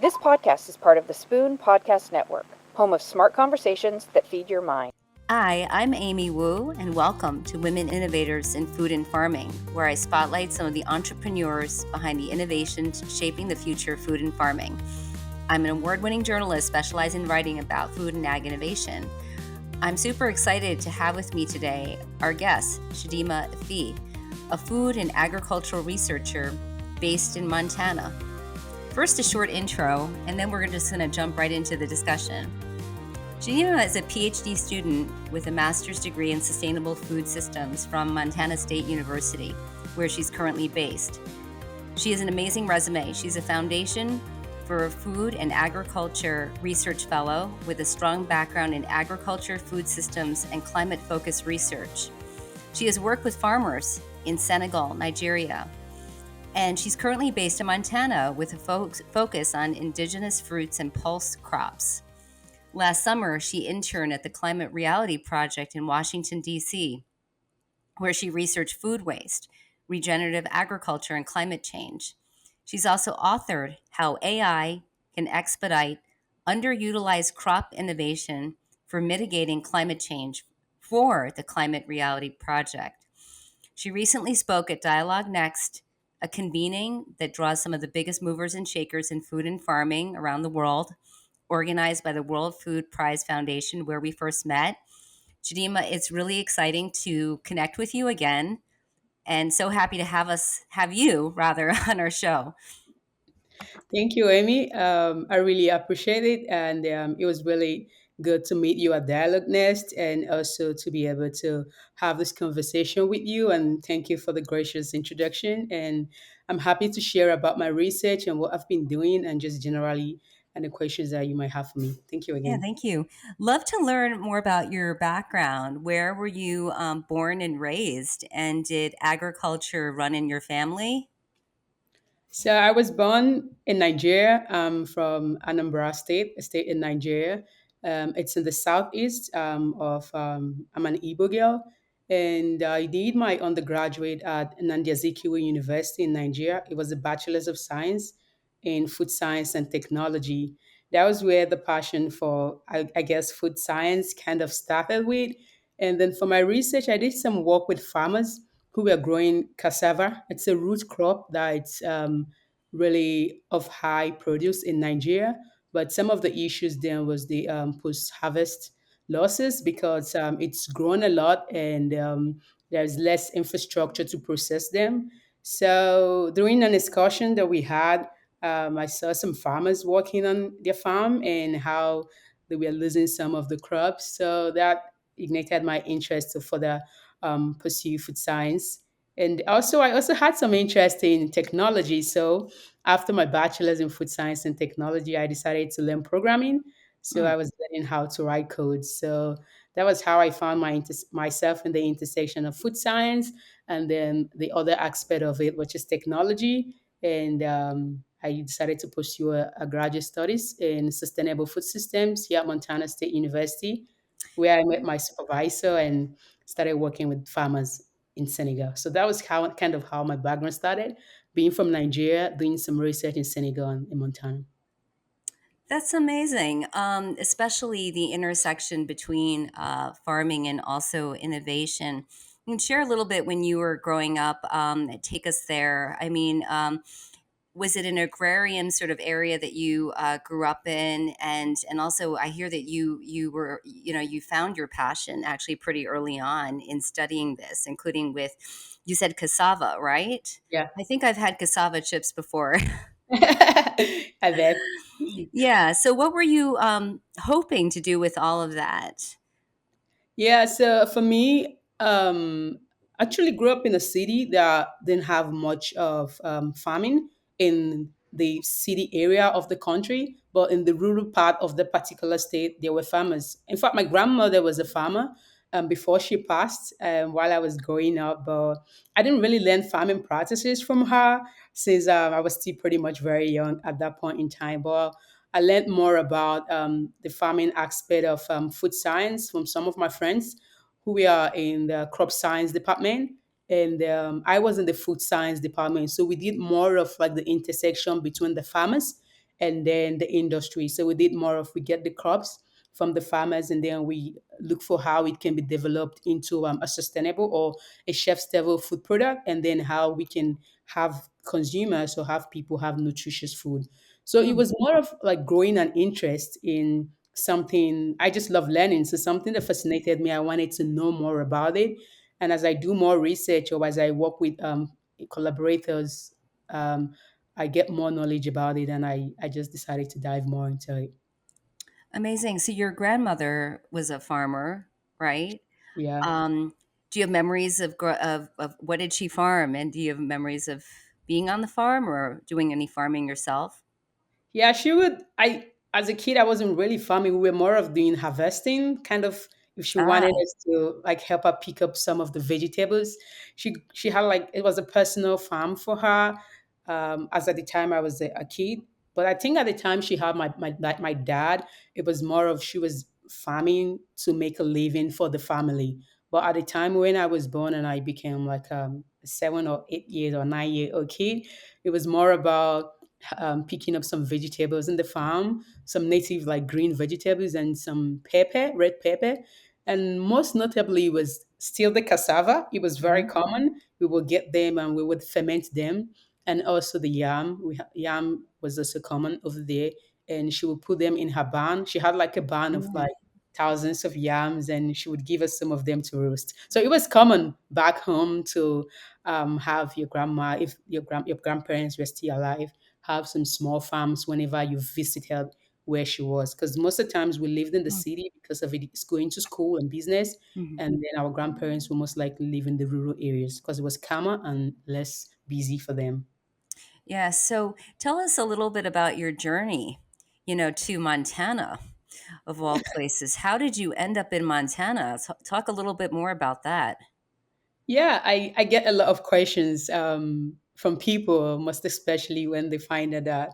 This podcast is part of the Spoon Podcast Network, home of smart conversations that feed your mind. Hi, I'm Amy Wu, and welcome to Women Innovators in Food and Farming, where I spotlight some of the entrepreneurs behind the innovations shaping the future of food and farming. I'm an award winning journalist specializing in writing about food and ag innovation. I'm super excited to have with me today our guest, Chidimma Ifeh, a food and agricultural researcher based in Montana. First, a short intro, and then we're just going to jump right into the discussion. Chidimma is a PhD student with a master's degree in sustainable food systems from Montana State University, where she's currently based. She has an amazing resume. She's a Foundation for Food and Agriculture Research Fellow with a strong background in agriculture, food systems, and climate-focused research. She has worked with farmers in Senegal, Nigeria, and she's currently based in Montana with a focus on indigenous fruits and pulse crops. Last summer, she interned at the Climate Reality Project in Washington, D.C., where she researched food waste, regenerative agriculture, and climate change. She's also authored How AI Can Expedite Underutilized Crop Innovation for Mitigating Climate Change for the Climate Reality Project. She recently spoke at Dialogue Next, a convening that draws some of the biggest movers and shakers in food and farming around the world, organized by the World Food Prize Foundation, where we first met. Chidimma, it's really exciting to connect with you again, and so happy to have you rather on our show. Thank you, Amy. I really appreciate it. And it was really good to meet you at Dialogue Nest and also to be able to have this conversation with you. And thank you for the gracious introduction. And I'm happy to share about my research and what I've been doing and just generally and the questions that you might have for me. Thank you Yeah, again. thank you. Love to learn more about your background. Where were you born and raised? And did agriculture run in your family? So I was born in Nigeria. I'm from Anambra State, a state in Nigeria. It's in the southeast I'm an Igbo girl. And I did my undergraduate at Nnamdi Azikiwe University in Nigeria. It was a Bachelor's of Science in Food Science and Technology. That was where the passion for, I guess, food science kind of started with. And then for my research, I did some work with farmers who were growing cassava. It's a root crop that's really of high produce in Nigeria. But some of the issues there was the post-harvest losses because it's grown a lot and there's less infrastructure to process them. So during an excursion that we had, I saw some farmers working on their farm and how they were losing some of the crops. So that ignited my interest to further pursue food science. And also, I also had some interest in technology. So after my bachelor's in food science and technology, I decided to learn programming. So Mm. I was learning how to write code. So that was how I found myself in the intersection of food science and then the other aspect of it, which is technology. And I decided to pursue a graduate studies in sustainable food systems here at Montana State University, where I met my supervisor and started working with farmers in Senegal. So that was how kind of how my background started, being from Nigeria, doing some research in Senegal and in Montana. That's amazing, especially the intersection between farming and also innovation. You can share a little bit when you were growing up. Take us there. I mean, was it an agrarian sort of area that you grew up in? And also, I hear that you were you found your passion actually pretty early on in studying this, including with you said cassava, right? Yeah. I think I've had cassava chips before. I bet. Yeah. So, what were you hoping to do with all of that? Yeah, so for me, actually grew up in a city that didn't have much of farming in the city area of the country, but in the rural part of the particular state, there were farmers. In fact, my grandmother was a farmer before she passed while I was growing up, but I didn't really learn farming practices from her since I was still pretty much very young at that point in time. But I learned more about the farming aspect of food science from some of my friends who were in the crop science department. And I was in the food science department. So we did more of like the intersection between the farmers and then the industry. So we did more of we get the crops from the farmers, and then we look for how it can be developed into a sustainable or a chef's level food product, and then how we can have consumers or have people have nutritious food. So it Mm. was more of like growing an interest in something. I just love learning. So something that fascinated me, I wanted to know more about it. And as I do more research or as I work with collaborators, um, I get more knowledge about it, and I just decided to dive more into it. Amazing. So your grandmother was a farmer, right? Yeah. Um, do you have memories of what did she farm, and do you have memories of being on the farm or doing any farming yourself? Yeah, she would. I As a kid, I wasn't really farming. We were more of doing harvesting, kind of. If she wanted Ah, us to like help her pick up some of the vegetables, she had like it was a personal farm for her. As at the time I was a kid, but I think at the time she had my dad. It was more of she was farming to make a living for the family. But at the time when I was born and I became like 7 or 8 years or 9 year old kid, it was more about picking up some vegetables in the farm, some native like green vegetables and some pepper, red pepper. And most notably was still the cassava. It was very mhm, common. We would get them and we would ferment them. And also the yam. Yam was also common over there. And she would put them in her barn. She had like a barn of mm, like thousands of yams, and she would give us some of them to roast. So it was common back home to have your grandma, if your grandparents were still alive, have some small farms whenever you visited where she was. Because most of the times we lived in the mm, city because of it going to school and business. mhm. And then our grandparents will most likely live in the rural areas because it was calmer and less busy for them. Yeah. So tell us a little bit about your journey, to Montana, of all places. How did you end up in Montana? Talk a little bit more about that. Yeah, I get a lot of questions from people, most especially when they find out that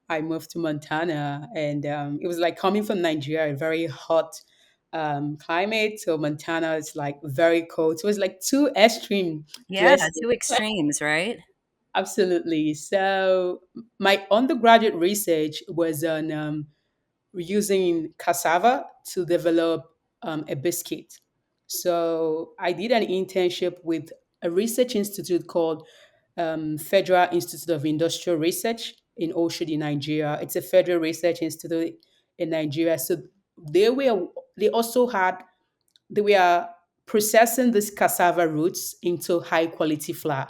I moved to Montana. And it was like coming from Nigeria, a very hot climate. So Montana is like very cold. So it was like two extreme Yeah, places. two extremes, right? Absolutely. So my undergraduate research was on using cassava to develop a biscuit. So I did an internship with a research institute called Federal Institute of Industrial Research in Oshodi, Nigeria. It's a federal research institute in Nigeria. So they were they also had they were processing these cassava roots into high quality flour.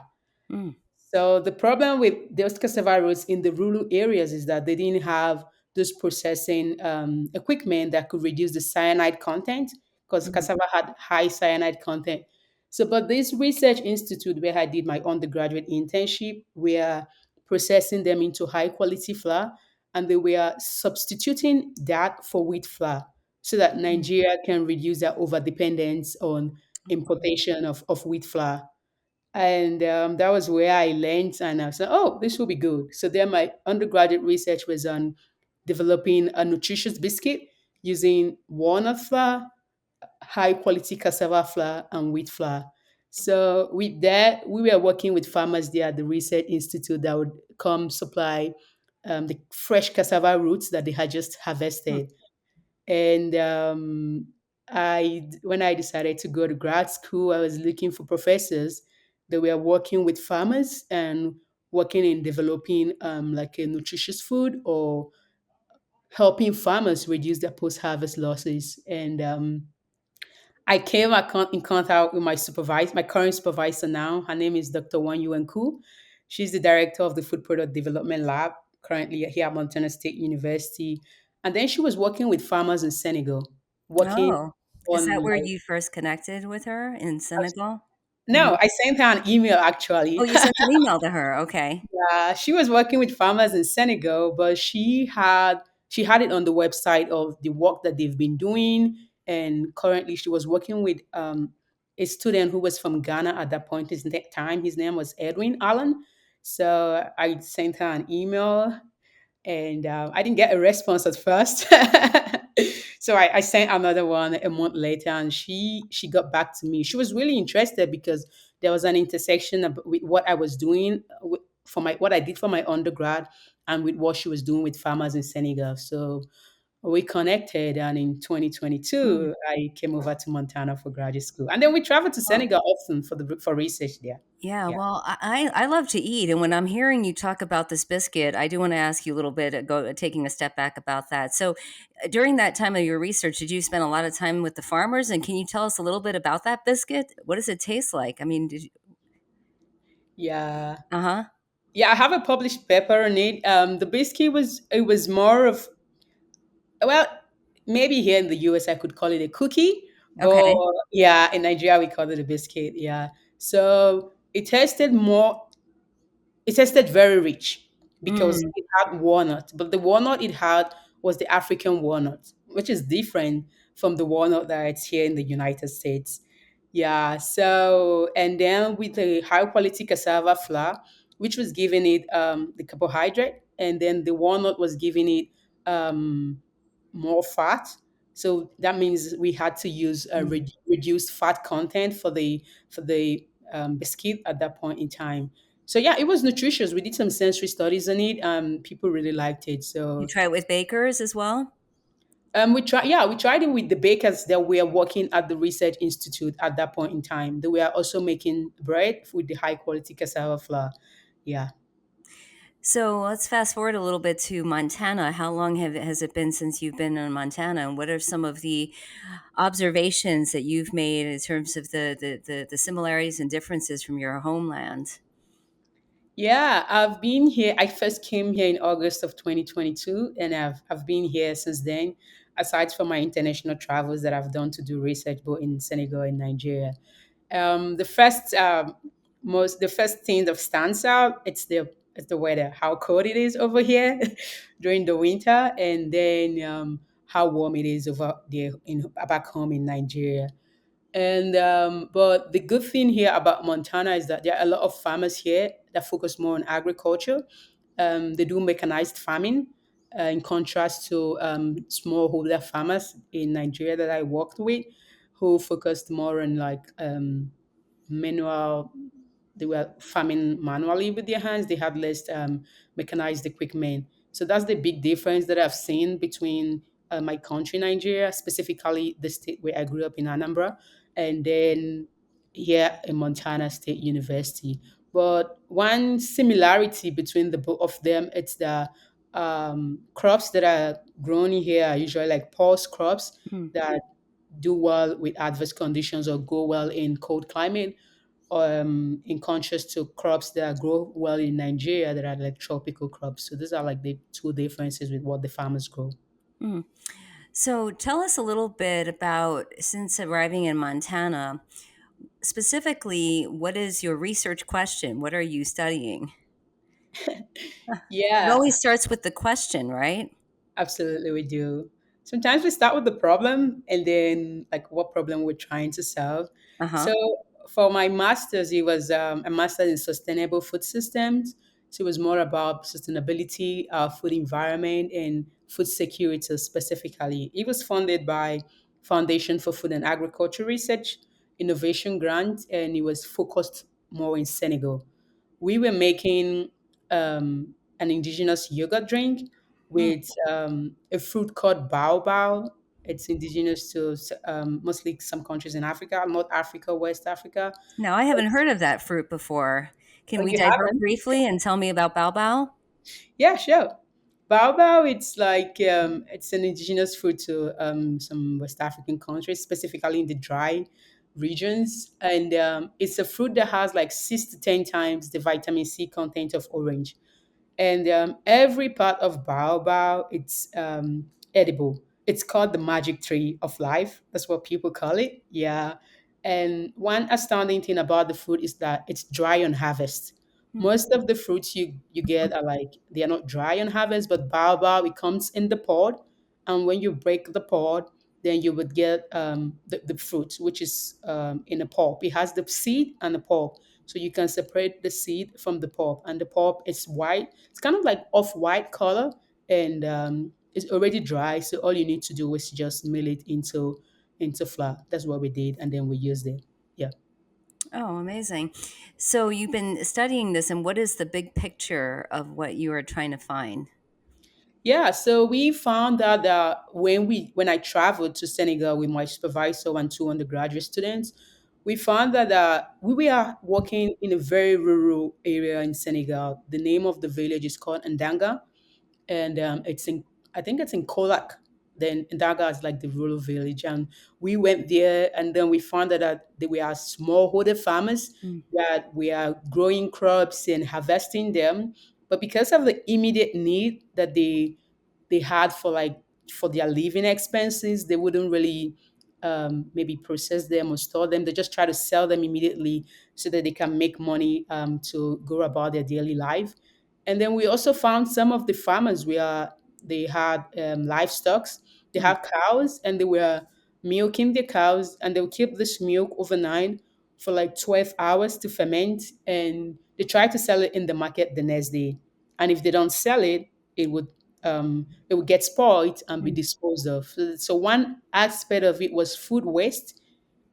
Mm, So the problem with those cassava roots in the rural areas is that they didn't have this processing equipment that could reduce the cyanide content because mm, cassava had high cyanide content. So, but this research institute where I did my undergraduate internship, we are processing them into high quality flour, and they were substituting that for wheat flour so that mm, Nigeria can reduce their over dependence on importation of wheat flour. And that was where I learned, and I said, "Oh, this will be good." So then, my undergraduate research was on developing a nutritious biscuit using walnut flour, high quality cassava flour, and wheat flour. So with that, we were working with farmers there at the research institute that would come supply the fresh cassava roots that they had just mm. harvested. And when I decided to go to grad school, I was looking for professors that were working with farmers and working in developing like a nutritious food or helping farmers reduce their post-harvest losses. And I came in contact with my current supervisor now. Her name is Dr. Wan Yuan Ku. She's the director of the Food Product Development Lab currently here at Montana State University. And then she was working with farmers in Senegal, working Oh, is that on where like, you first connected with her in Senegal? no, Mhm. I sent her an email Oh, actually. you sent an email to her. Okay. She was working with farmers in Senegal, but she had it on the website of the work that they've been doing, and currently she was working with a student who was from Ghana at that point in time. His name was Edwin Allen. So I sent her an email, and I didn't get a response at first. So I sent another one a month later, and she got back to me. She was really interested because there was an intersection with what I was doing for my what I did for my undergrad and with what she was doing with farmers in Senegal. So we connected, and in Mm. 2022, I came over to Montana for graduate school, and then we traveled to Well, Senegal often for research there. yeah, Yeah, well, I love to eat, and when I'm hearing you talk about this biscuit, I do want to ask you a little bit, taking a step back about that. So, during that time of your research, did you spend a lot of time with the farmers? And can you tell us a little bit about that biscuit? What does it taste like? I mean, did you? yeah, Uh huh. yeah. I have a published paper on it. The biscuit was more of, well, maybe here in the US I could call it a cookie, but Okay. yeah, in Nigeria we call it a biscuit. Yeah, so it tasted very rich because Mm. it had walnut, but the walnut it had was the African walnut, which is different from the walnut that's here in the United States. Yeah, so and then with the high quality cassava flour, which was giving it the carbohydrate, and then the walnut was giving it um, more fat. So that means we had to use a Mm. reduced fat content for the biscuit at that point in time. So yeah, it was nutritious. We did some sensory studies on it. People really liked it. You So try it with bakers as well? we tried it with the bakers that were working at the research institute at that point in time. They were also making bread with the high quality cassava flour. Yeah. So let's fast forward a little bit to Montana. How long has it been since you've been in Montana, and what are some of the observations that you've made in terms of the similarities and differences from your homeland? Yeah, I've been here. I first came here in August of 2022, and I've been here since then. Aside from my international travels that I've done to do research both in Senegal and Nigeria, the first thing that stands out it's the weather, how cold it is over here during the winter, and then how warm it is over there in back home in Nigeria. And but the good thing here about Montana is that there are a lot of farmers here that focus more on agriculture. They do mechanized farming, in contrast to smallholder farmers in Nigeria that I worked with, who focused more on like manual. They were farming manually with their hands. They had less mechanized equipment. So that's the big difference that I've seen between my country, Nigeria, specifically the state where I grew up in Anambra, and then here in Montana State University. But one similarity between the both of them, it's the crops that are grown here are usually like pulse crops Hmm. that do well with adverse conditions or go well in cold climate, in contrast to crops that grow well in Nigeria that are like tropical crops. So these are like the two differences with what the farmers grow. Hmm. So tell us a little bit about, since arriving in Montana, specifically, what is your research question? What are you studying? It Yeah, always starts with the question, right? absolutely, we do. Sometimes we start with the problem and then like what problem we're trying to solve. Uh huh. So for my master's, it was a master's in sustainable food systems. So it was more about sustainability, food environment, and food security specifically. It was funded by Foundation for Food and Agriculture Research Innovation Grant, and it was focused more in Senegal. We were making an indigenous yogurt drink with a fruit called baobab. It's indigenous to mostly some countries in Africa, North Africa, West Africa. Now, I haven't heard of that fruit before. Can Oh, we you divert haven't? briefly and tell me about baobab? Yeah, sure. Baobab, it's like it's an indigenous fruit to some West African countries, specifically in the dry regions, and it's a fruit that has like 6 to 10 times the vitamin C content of orange. And every part of baobab it's edible. It's called the magic tree of life. That's what people call it. Yeah. And one astounding thing about the fruit is that it's dry on harvest. Hmm. Most of the fruits you get are like they are not dry on harvest, but baobab it comes in the pod, and when you break the pod, then you would get the fruit, which is in a pulp. It has the seed and the pulp, so you can separate the seed from the pulp, and the pulp is white. It's kind of like off-white color, and it's already dry. So all you need to do is just mill it into flour. That's what we did, and then we used it. Yeah. Oh, amazing. So you've been studying this, and what is the big picture of what you are trying to find? Yeah, so we found out that when I traveled to Senegal with my supervisor and two undergraduate students, we found that we were working in a very rural area in Senegal. The name of the village is called Ndanga, and it's in I think it's in Kolak. Then Ndaga is like the rural village, and we went there, and then we found out that we are smallholder farmers Mm, that we are growing crops and harvesting them, but because of the immediate need that they had for for their living expenses, they wouldn't really maybe process them or store them. They just try to sell them immediately so that they can make money to go about their daily life. And then we also found some of the farmers where they had livestock. They mm, had cows and they were milking the cows, and they would keep this milk overnight for like 12 hours to ferment, and they try to sell it in the market the next day. And if they don't sell it, it would it would get spoiled and be mm, disposed of. So one aspect of it was food waste,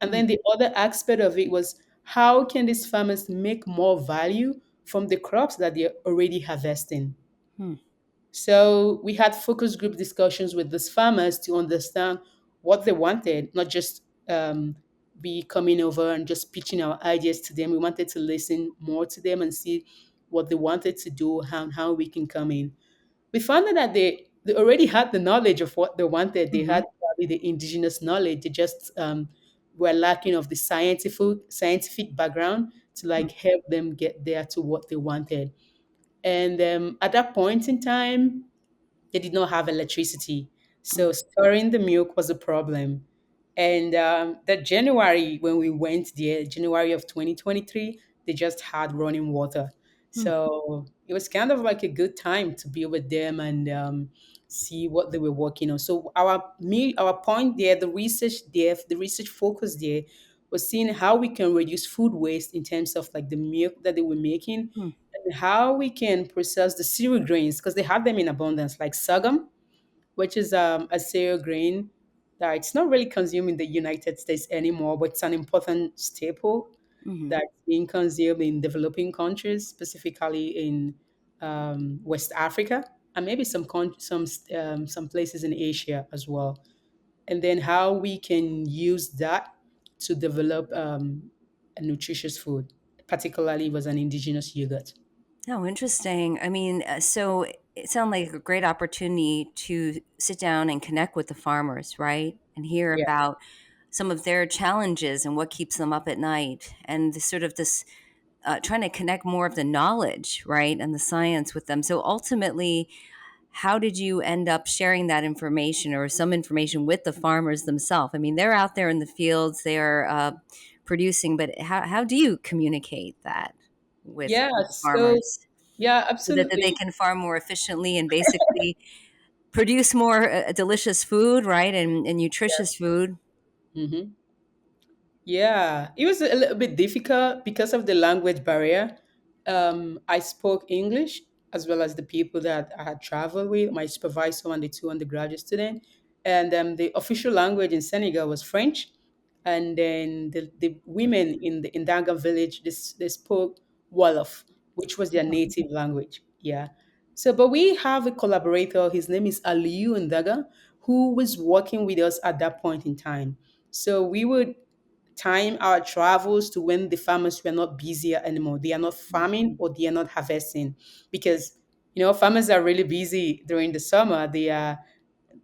and mm, then the other aspect of it was how can these farmers make more value from the crops that they're already harvesting. mm, So we had focus group discussions with these farmers to understand what they wanted, not just be coming over and just pitching our ideas to them. We wanted to listen more to them and see what they wanted to do, how we can come in. We found out that they already had the knowledge of what they wanted. They mhm, had probably the indigenous knowledge. They just were lacking of the scientific background to mm, like help them get there to what they wanted. And at that point in time, they did not have electricity. So mm, storing the milk was a problem. And that January, when we went there, January of 2023, they just had running water. mm, So it was kind of like a good time to be with them and see what they were working on. So our point there, the research focus there was seeing how we can reduce food waste in terms of like the milk that they were making, mm, and how we can process the cereal grains because they have them in abundance, like sorghum, which is a cereal grain that it's not really consumed in the United States anymore, but it's an important staple mhm. that's being consumed in developing countries, specifically in West Africa, and maybe some places in Asia as well. And then how we can use that to develop a nutritious food, particularly was an indigenous yogurt. Oh, interesting. I mean, so it sounds like a great opportunity to sit down and connect with the farmers, right? And hear Yeah. about some of their challenges and what keeps them up at night, and sort of this trying to connect more of the knowledge, right, and the science with them. So ultimately, how did you end up sharing that information or some information with the farmers themselves? I mean, they're out there in the fields, they are producing, but how do you communicate that Yeah, with the so farmers yeah, so that they absolutely. can farm more efficiently and basically produce more delicious food, right, and nutritious food? Hmm. Yeah, it was a little bit difficult because of the language barrier. I spoke English as well as the people that I had traveled with, my supervisor and the two undergraduate students. And the official language in Senegal was French. And then the women in the Ndanga village, they spoke Wolof, which was their native language. Yeah. So, but we have a collaborator, his name is Aliyu Ndaga, who was working with us at that point in time. So we would time our travels to when the farmers were not busy anymore. They are not farming or they are not harvesting because farmers are really busy during the summer. It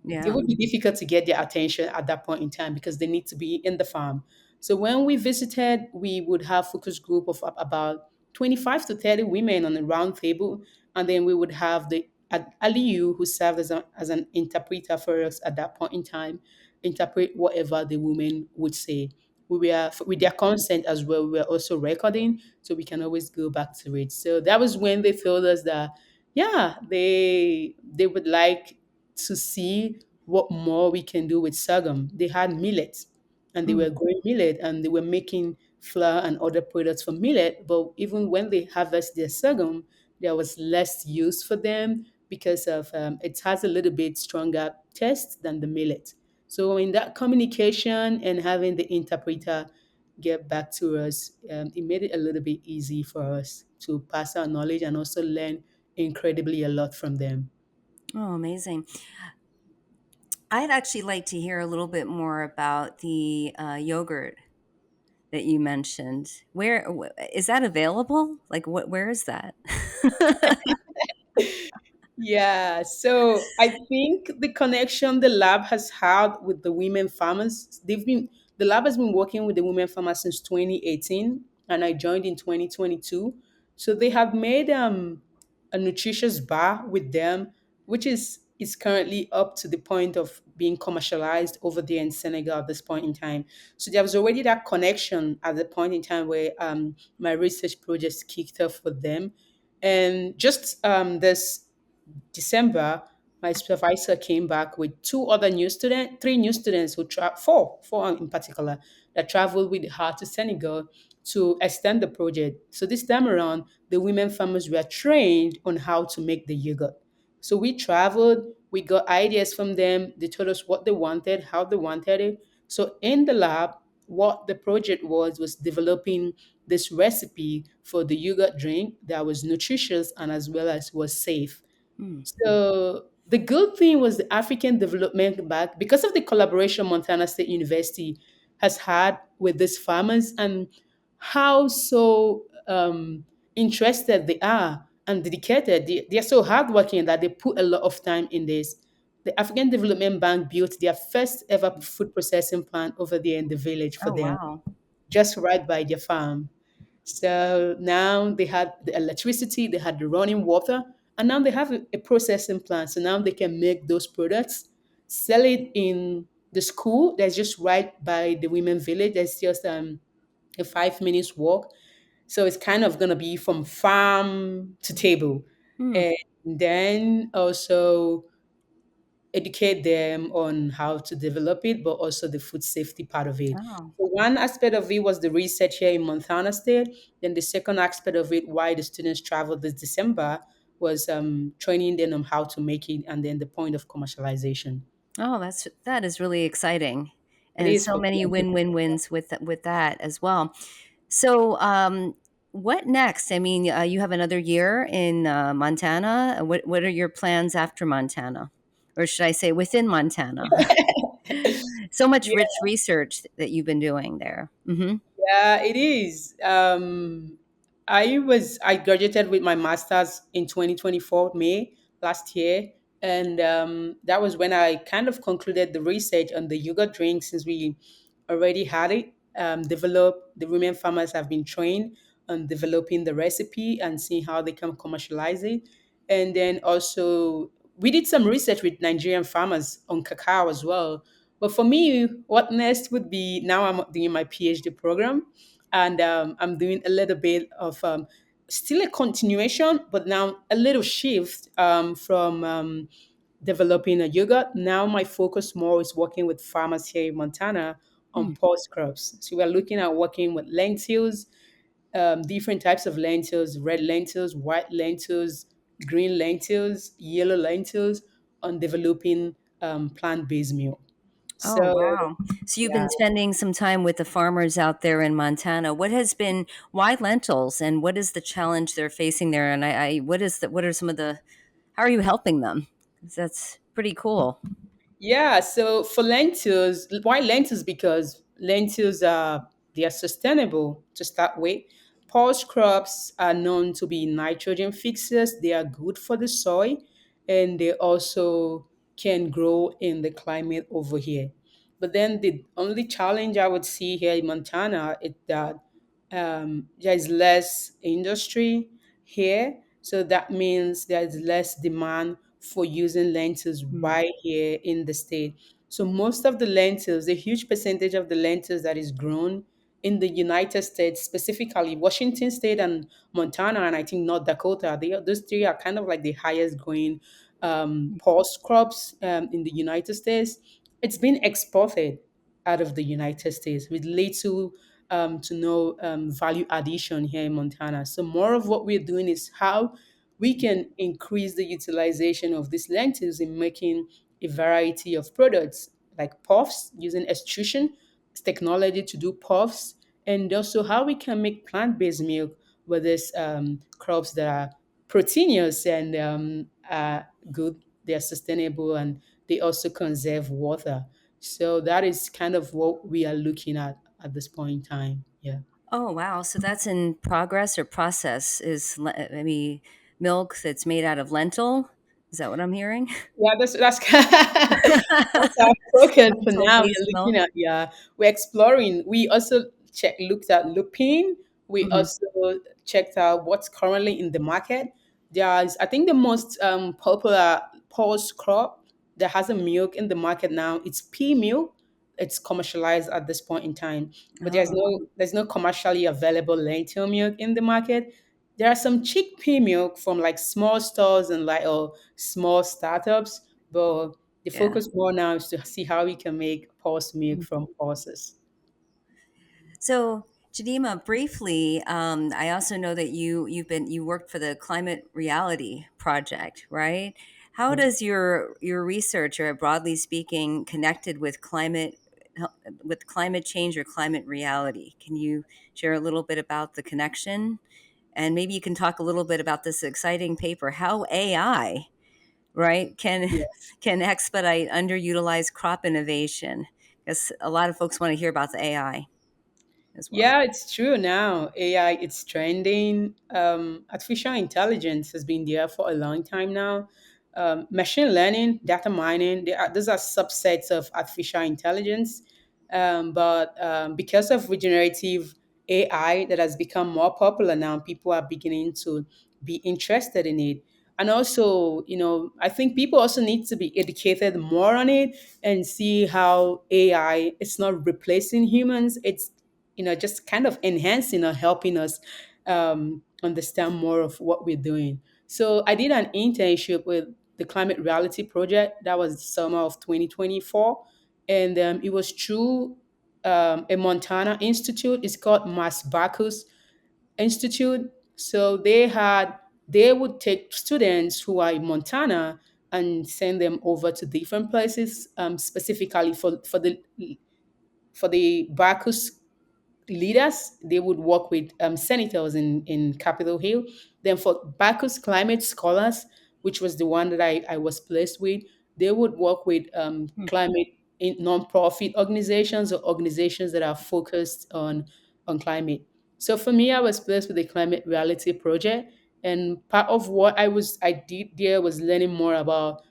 Yeah. would be difficult to get their attention at that point in time because they need to be in the farm. So when we visited, we would have focus group of about 25 to 30 women on a round table, and then we would have the Aliyu who served as an interpreter for us at that point in time, interpret whatever the women would say. We were with their consent as well. We were also recording, so we can always go back to it. So that was when they told us that, yeah, they would like to see what more we can do with sorghum. They had millet and they Mm, were growing millet and they were making flour and other products from millet. But even when they harvest their sorghum, there was less use for them because of it has a little bit stronger taste than the millet. So in that communication and having the interpreter, get back to us, it made it a little bit easy for us to pass our knowledge and also learn incredibly a lot from them. Oh, amazing. I'd actually like to hear a little bit more about the yogurt that you mentioned. Is that available? Like, where is that? Yeah, so I think the connection the lab has had with the women farmers, the lab has been working with the women farmers since 2018, and I joined in 2022. So they have made a nutritious bar with them, which is currently up to the point of being commercialized over there in Senegal at this point in time. So there was already that connection at the point in time where my research projects kicked off with them. And just this December, my supervisor came back with three new students four in particular, that traveled with her to Senegal to extend the project. So this time around, the women farmers were trained on how to make the yogurt. So we traveled, we got ideas from them. They told us what they wanted, how they wanted it. So in the lab, what the project was developing this recipe for the yogurt drink that was nutritious and as well as was safe. Hmm. So the good thing was the African Development Bank, because of the collaboration Montana State University has had with these farmers and how interested they are and dedicated. They are so hardworking that they put a lot of time in this. The African Development Bank built their first ever food processing plant over there in the village for Oh, them, wow. just right by their farm. So now they had the electricity, they had the running water, and now they have a processing plant. So now they can make those products, sell it in the school that's just right by the women village. There's just a 5 minutes walk. So it's kind of gonna be from farm to table. Hmm. And then also educate them on how to develop it, but also the food safety part of it. Oh. So one aspect of it was the research here in Montana State. Then the second aspect of it, why the students traveled this December, was training them on how to make it, and then the point of commercialization. Oh, that is really exciting, It and is so for many plenty. win-win-wins with that as well. So, what next? I mean, you have another year in Montana. What are your plans after Montana, or should I say within Montana? So much rich research that you've been doing there. Hmm. Yeah, it is. I graduated with my master's in 2024 May last year, and that was when I kind of concluded the research on the yogurt drink. Since we already had it developed, the women farmers have been trained on developing the recipe and seeing how they can commercialize it, and then also we did some research with Nigerian farmers on cacao as well. But for me, what next would be, now I'm doing my PhD program, and I'm doing a little bit of still a continuation, but now a little shift from developing a yogurt. Now my focus more is working with farmers here in Montana on Hmm. pulse crops. So we're looking at working with lentils, different types of lentils, red lentils, white lentils, green lentils, yellow lentils, on developing plant-based meal. Oh, So wow. So you've yeah, been spending some time with the farmers out there in Montana. Why lentils, and what is the challenge they're facing there? And what are some of the, how are you helping them? 'Cause that's pretty cool. yeah. So for lentils, why lentils? Because lentils are, they are sustainable to start with. Pulse crops are known to be nitrogen fixers. They are good for the soil, and they also can grow in the climate over here. But then the only challenge I would see here in Montana is that there is less industry here. So that means there's less demand for using lentils Hmm. right here in the state. So most of the lentils, a huge percentage of the lentils that is grown in the United States, specifically Washington State and Montana, and I think North Dakota, those three are kind of like the highest growing pulse crops in the United States. It's been exported out of the United States with little to no value addition here in Montana. So more of what we're doing is how we can increase the utilization of these lentils in making a variety of products like puffs using extrusion technology to do puffs, and also how we can make plant-based milk with these crops that are proteinous and good. They're sustainable and they also conserve water. So that is kind of what we are looking at this point in time. Yeah. Oh, wow. So that's in progress or process is maybe milk that's made out of lentil. Is that what I'm hearing? Yeah, that's that's our focus for now. Lentil-based We're looking milk. at, yeah, we're exploring. We also looked at lupine. We Mhm. also checked out what's currently in the market. There's, I think, the most popular pulse crop that has a milk in the market now. It's pea milk. It's commercialized at this point in time, but Oh, there's no commercially available lentil milk in the market. There are some chickpea milk from like small stores and like small startups, but the yeah. focus more now is to see how we can make pulse milk from pulses. So, Chidima, briefly, I also know that you worked for the Climate Reality Project, right? How Yeah. does your research, or broadly speaking, connected with climate change or climate reality? Can you share a little bit about the connection? And maybe you can talk a little bit about this exciting paper, how AI, right, can Yeah. can expedite underutilized crop innovation. Because a lot of folks want to hear about the AI as well. Yeah, it's true now. AI, it's trending. Artificial intelligence has been there for a long time now. Machine learning, data mining, those are subsets of artificial intelligence. But because of regenerative AI that has become more popular now, people are beginning to be interested in it. And also, I think people also need to be educated more on it and see how AI is not replacing humans. It's just kind of enhancing or helping us understand more of what we're doing. So I did an internship with the Climate Reality Project. That was summer of 2024. And it was through a Montana institute. It's called Mas Bacchus Institute. So they would take students who are in Montana and send them over to different places, specifically for the Bacchus leaders. They would work with senators in Capitol Hill. Then for Bacchus Climate Scholars, which was the one that I was placed with, they would work with climate in nonprofit organizations or organizations that are focused on climate. So for me, I was placed with the Climate Reality Project, and part of what I did there was learning more about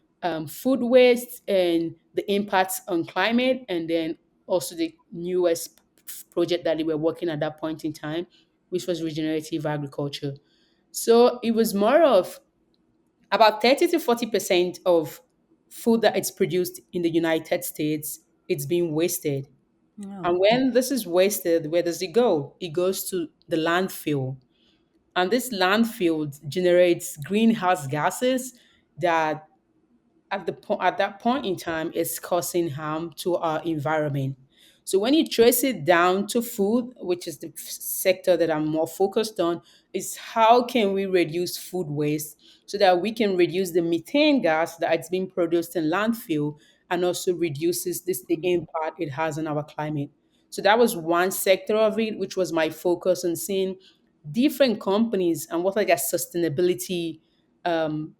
food waste and the impacts on climate, and then also the newest project that they were working at that point in time, which was regenerative agriculture. So it was more of about 30 to 40% of food that is produced in the United States, it's being wasted. Oh. And when this is wasted, where does it go? It goes to the landfill. And this landfill generates greenhouse gases that at that point in time is causing harm to our environment. So when you trace it down to food, which is the sector that I'm more focused on, is how can we reduce food waste so that we can reduce the methane gas that is being produced in landfill and also reduces the impact it has on our climate. So that was one sector of it, which was my focus on seeing different companies and what are their sustainability um,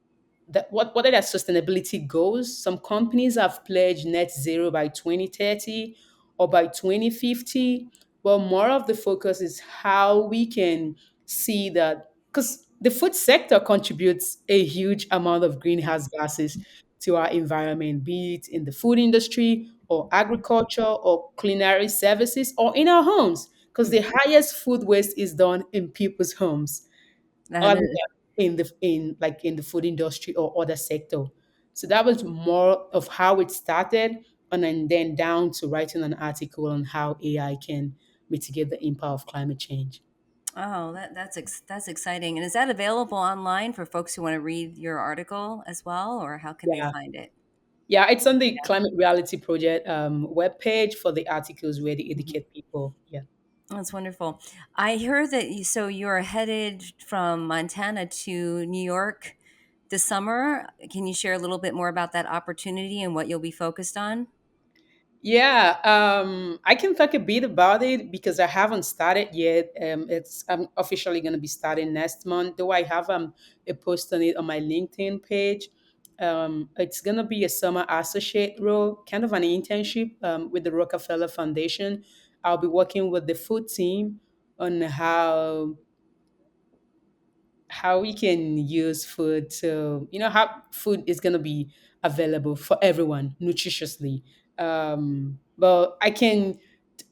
what are their sustainability goals. Some companies have pledged net zero by 2030 or by 2050. Well, more of the focus is how we can see that, because the food sector contributes a huge amount of greenhouse gases to our environment, be it in the food industry or agriculture or culinary services or in our homes, because the highest food waste is done in people's homes That other is, than in the food industry or other sector. So that was more of how it started, and then down to writing an article on how AI can mitigate the impact of climate change. oh, that's exciting. And is that available online for folks who want to read your article as well, or how can they Yeah. find it? Yeah, it's on the Climate Reality Project webpage for the articles where they Mhm. educate people. Yeah. That's wonderful. I heard that you're headed from Montana to New York this summer. Can you share a little bit more about that opportunity and what you'll be focused on? Yeah, I can talk a bit about it because I haven't started yet. It's I'm officially going to be starting next month. Though I have a post on it on my LinkedIn page. It's going to be a summer associate role, kind of an internship with the Rockefeller Foundation. I'll be working with the food team on how we can use food to, how food is going to be available for everyone nutritiously. But I can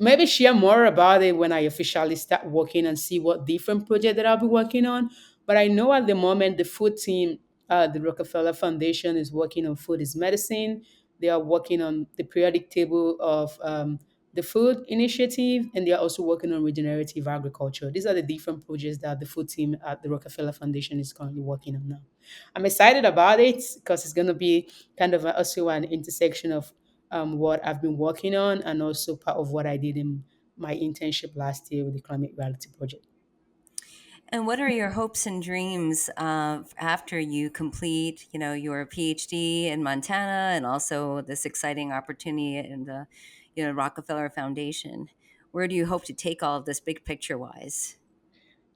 maybe share more about it when I officially start working and see what different project that I'll be working on. But I know at the moment the food team, the Rockefeller Foundation, is working on food is medicine. They are working on the periodic table of the food initiative, and they are also working on regenerative agriculture. These are the different projects that the food team at the Rockefeller Foundation is currently working on now. I'm excited about it because it's going to be kind of also an intersection of what I've been working on and also part of what I did in my internship last year with the Climate Reality Project. And what are your hopes and dreams after you complete, your PhD in Montana and also this exciting opportunity in the, Rockefeller Foundation? Where do you hope to take all of this big picture wise?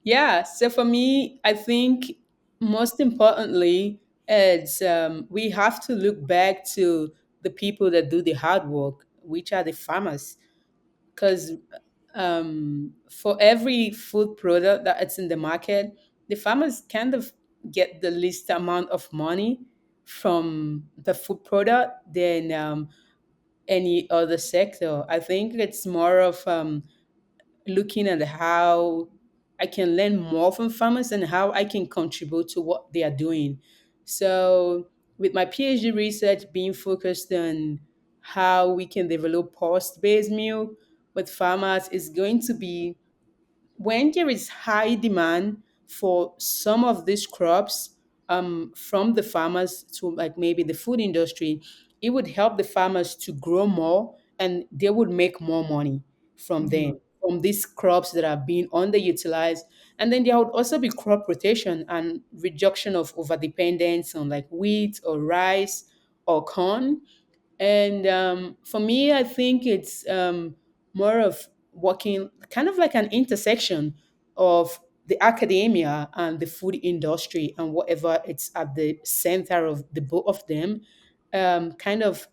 Yeah, so for me, I think most importantly, is we have to look back to the people that do the hard work, which are the farmers. Because for every food product that it's in the market, the farmers kind of get the least amount of money from the food product than any other sector. I think it's more of looking at how I can learn more from farmers and how I can contribute to what they are doing. So, with my PhD research being focused on how we can develop post based meal with farmers, is going to be when there is high demand for some of these crops from the farmers to like maybe the food industry, it would help the farmers to grow more and they would make more money from them, from these crops that are being underutilized. And then there would also be crop rotation and reduction of overdependence on like wheat or rice or corn. And for me, I think it's more of working kind of like an intersection of the academia and the food industry and whatever it's at the center of the both of them, kind of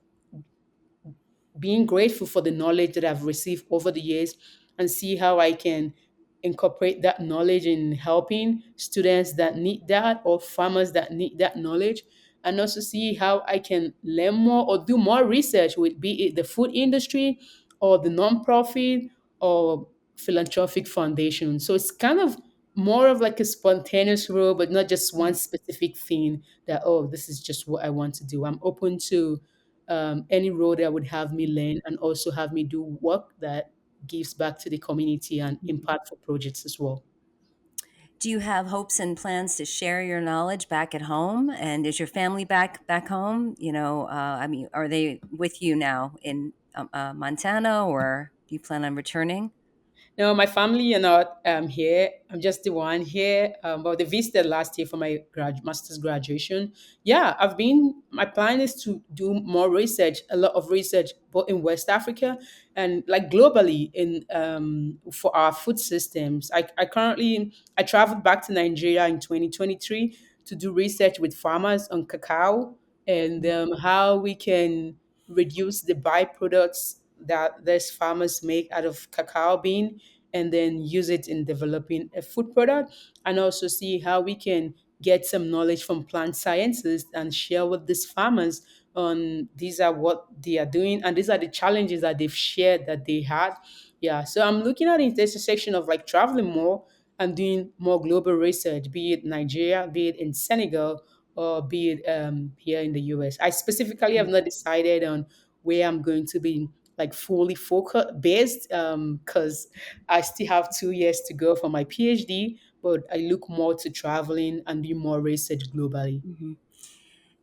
being grateful for the knowledge that I've received over the years and see how I can incorporate that knowledge in helping students that need that or farmers that need that knowledge, and also see how I can learn more or do more research with be it the food industry or the nonprofit or philanthropic foundation. So it's kind of more of like a spontaneous role, but not just one specific thing that, oh, this is just what I want to do. I'm open to any role that would have me learn and also have me do work that gives back to the community and impactful projects as well. Do you have hopes and plans to share your knowledge back at home? And is your family back home? I mean, are they with you now in Montana, or do you plan on returning? No, my family are not here. I'm just the one here. But they visited last year for my master's graduation. Yeah, my plan is to do more research, a lot of research, both in West Africa and like globally in for our food systems. I traveled back to Nigeria in 2023 to do research with farmers on cacao and how we can reduce the byproducts that these farmers make out of cacao bean and then use it in developing a food product, and also see how we can get some knowledge from plant scientists and share with these farmers on these are what they are doing and these are the challenges that they've shared that they had. Yeah, so I'm looking at the intersection of like traveling more and doing more global research, be it Nigeria, be it in Senegal, or be it here in the US. I specifically have not decided on where I'm going to be like fully focus based because I still have 2 years to go for my PhD, but I look more to traveling and do more research globally. Mhm.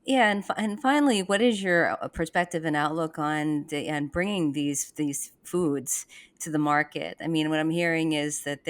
Yeah, and finally, what is your perspective and outlook on and bringing these foods to the market? I mean, what I'm hearing is that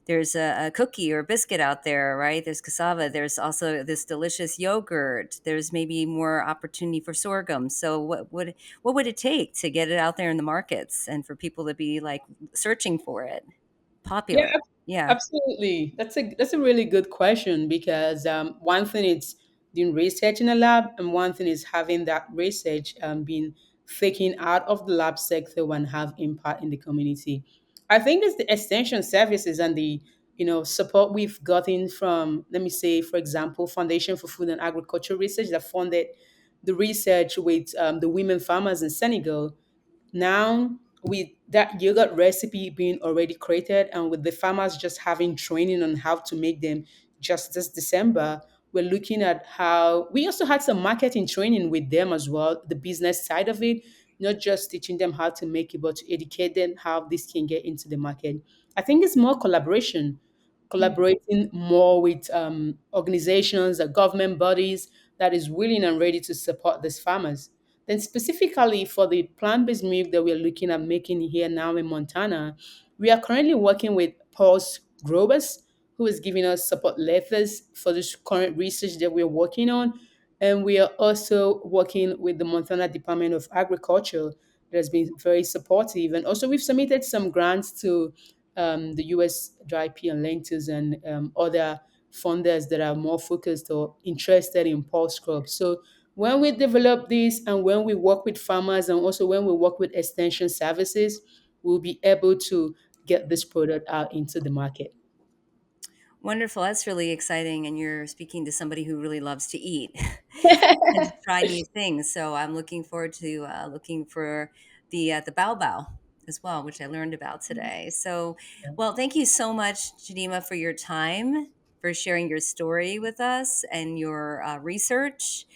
there's a cookie or biscuit out there, right? There's cassava. There's also this delicious yogurt. There's maybe more opportunity for sorghum. So what would it take to get it out there in the markets and for people to be like searching for it? Yeah, Popular. Yeah. absolutely. That's a really good question because one thing is doing research in a lab, and one thing is having that research being taken out of the lab sector and have impact in the community. I think it's the extension services and the support we've gotten from, let me say, for example, Foundation for Food and Agriculture Research that funded the research with the women farmers in Senegal. Now, with that yogurt recipe being already created and with the farmers just having training on how to make them just this December, we're looking at how we also had some marketing training with them as well, the business side of it, not just teaching them how to make it, but to educate them how this can get into the market. I think it's more collaboration, collaborating more with organizations, government bodies that is willing and ready to support these farmers. Then specifically for the plant-based milk that we're looking at making here now in Montana, we are currently working with Pulse Growers, who is giving us support letters for this current research that we're working on. And we are also working with the Montana Department of Agriculture that has been very supportive. And also we've submitted some grants to the U.S. dry pea and lentils and other funders that are more focused or interested in pulse crops. So when we develop this and when we work with farmers and also when we work with extension services, we'll be able to get this product out into the market. Wonderful. That's really exciting. And you're speaking to somebody who really loves to eat and to try new things. So I'm looking forward to looking for the bao bao as well, which I learned about today. So, well, thank you so much, Chidimma, for your time, for sharing your story with us and your research.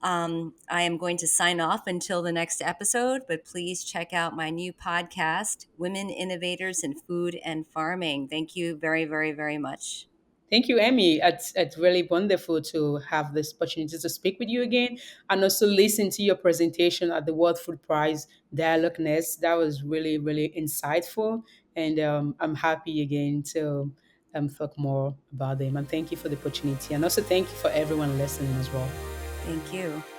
I am going to sign off until the next episode, but please check out my new podcast, Women Innovators in Food and Farming. Thank you very, very, very much. Thank you, Emmy. It's really wonderful to have this opportunity to speak with you again and also listen to your presentation at the World Food Prize Dialogue Nest. That was really, really insightful. And I'm happy again to talk more about them. And thank you for the opportunity. And also thank you for everyone listening as well. Thank you.